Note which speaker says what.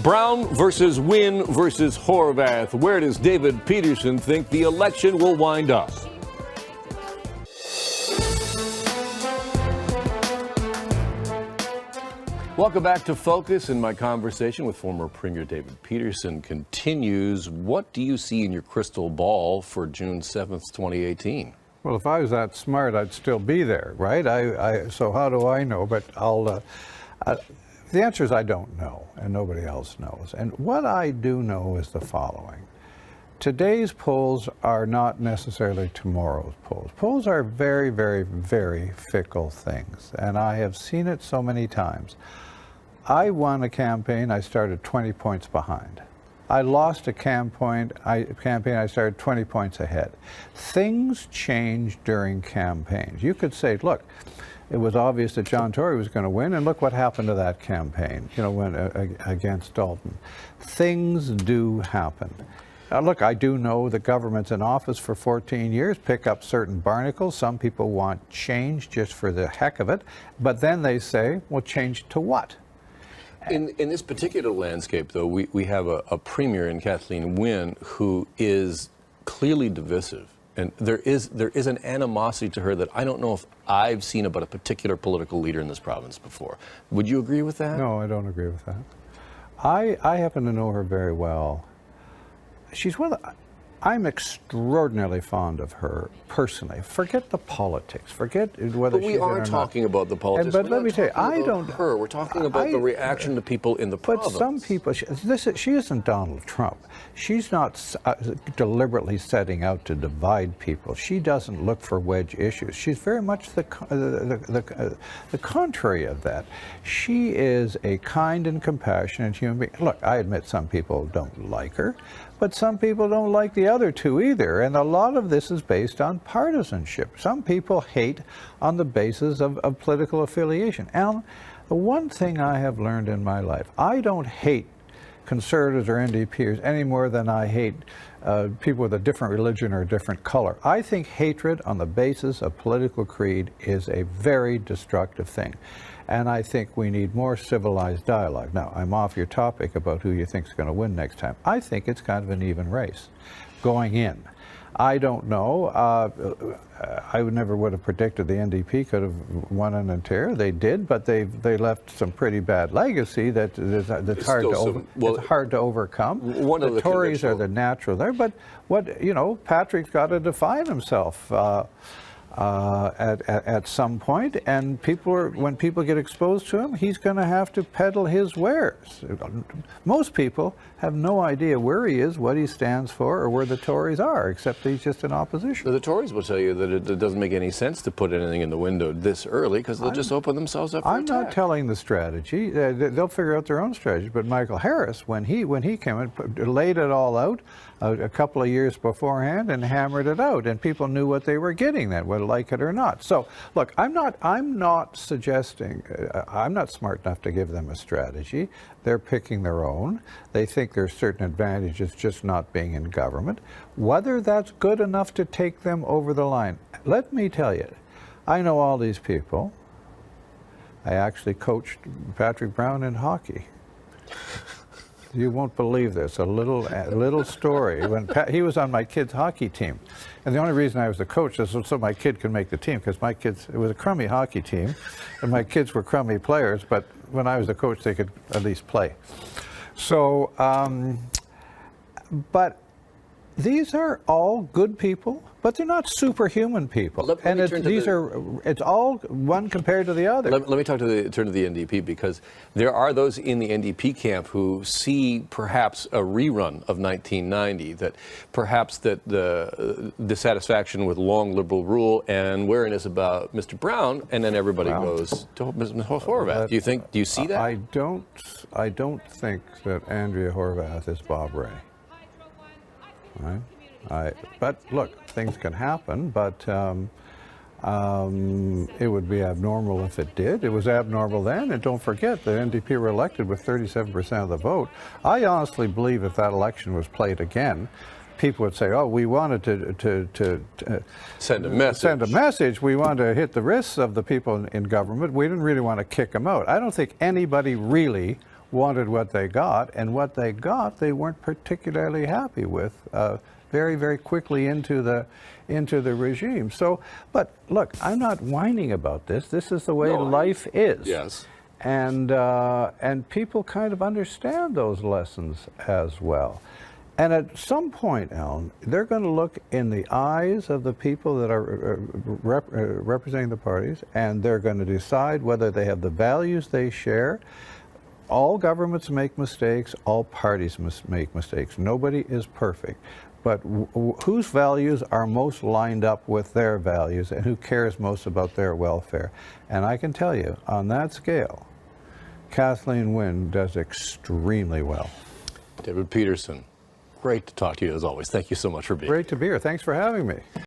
Speaker 1: Brown versus Wynne versus Horvath. Where does David Peterson think the election will wind up? Welcome back to Focus, and my conversation with former Premier David Peterson continues. What do you see in your crystal ball for June 7th, 2018?
Speaker 2: Well, if I was that smart, I'd still be there, right? So how do I know? But the answer is I don't know, and nobody else knows. And what I do know is the following. Today's polls are not necessarily tomorrow's polls. Polls are very, very, very fickle things, and I have seen it so many times. I won a campaign, I started 20 points behind. I lost a campaign, I started 20 points ahead. Things change during campaigns. You could say, look, it was obvious that John Tory was going to win, and look what happened to that campaign, you know, when against Dalton. Things do happen. Look, I do know the government's in office for 14 years, pick up certain barnacles. Some people want change just for the heck of it, but then they say, well, change to what?
Speaker 1: In this particular landscape, though, we have a premier in Kathleen Wynne who is clearly divisive. And there is an animosity to her that I don't know if I've seen about a particular political leader in this province before. Would you agree with that?
Speaker 2: No, I don't agree with that. I happen to know her very well. She's one of the, I'm extraordinarily fond of her personally. Forget the politics. Forget whether she's in or not.
Speaker 1: But we are talking about the politics.
Speaker 2: But let me tell you, I don't.
Speaker 1: Her. We're talking about the reaction to people in the province.
Speaker 2: But some people, she isn't Donald Trump. She's not deliberately setting out to divide people. She doesn't look for wedge issues. She's very much the contrary of that. She is a kind and compassionate human being. Look, I admit some people don't like her, but some people don't like the other two either. And a lot of this is based on partisanship. Some people hate on the basis of political affiliation. Alan, the one thing I have learned in my life, I don't hate Conservatives or NDPers any more than I hate people with a different religion or a different color. I think hatred on the basis of political creed is a very destructive thing. And I think we need more civilized dialogue. Now, I'm off your topic about who you think is going to win next time. I think it's kind of an even race going in. I don't know. I never would have predicted the NDP could have won in Ontario. They did, but they left some pretty bad legacy that's hard to overcome. The Tories are the natural there, but Patrick's got to define himself at some point, and when people get exposed to him, he's going to have to peddle his wares. Most people have no idea where he is, what he stands for, or where the Tories are, except he's just in opposition.
Speaker 1: The Tories will tell you that it doesn't make any sense to put anything in the window this early because they'll just open themselves up for attack.
Speaker 2: I'm not telling the strategy. They'll figure out their own strategy. But Michael Harris, when he came in, laid it all out a couple of years beforehand and hammered it out, and people knew what they were getting then, whether like it or not. So, look, I'm not suggesting, I'm not smart enough to give them a strategy. They're picking their own. They think there's certain advantages just not being in government. Whether that's good enough to take them over the line, let me tell you, I know all these people. I actually coached Patrick Brown in hockey. You won't believe this, a little story. When he was on my kids' hockey team, and the only reason I was the coach is so my kid could make the team, because it was a crummy hockey team, and my kids were crummy players, but when I was the coach, they could at least play. So, but these are all good people, but they're not superhuman people. It's all one compared to the other.
Speaker 1: Let me turn to the NDP, because there are those in the NDP camp who see perhaps a rerun of 1990, that perhaps that the dissatisfaction with long Liberal rule and wariness about Mr. Brown, and then everybody goes to Ms. Horvath. Do you see that?
Speaker 2: I don't think that Andrea Horvath is Bob Rae. Right? But look, things can happen, but it would be abnormal if it did. It was abnormal then, and don't forget, the NDP were elected with 37% of the vote. I honestly believe if that election was played again, people would say, oh, we wanted to
Speaker 1: send a message.
Speaker 2: We wanted to hit the wrists of the people in government. We didn't really want to kick them out. I don't think anybody really wanted what they got, and what they got they weren't particularly happy with very, very quickly into the regime. So, but look, I'm not whining about this. This is the way life is.
Speaker 1: Yes.
Speaker 2: And people kind of understand those lessons as well. And at some point, Alan, they're going to look in the eyes of the people that are representing the parties, and they're going to decide whether they have the values they share. All governments make mistakes. All parties must make mistakes. Nobody is perfect. But whose values are most lined up with their values, and who cares most about their welfare? And I can tell you, on that scale, Kathleen Wynne does extremely well.
Speaker 1: David Peterson, great to talk to you as always. Thank you so much for being here.
Speaker 2: Great to be here. Thanks for having me.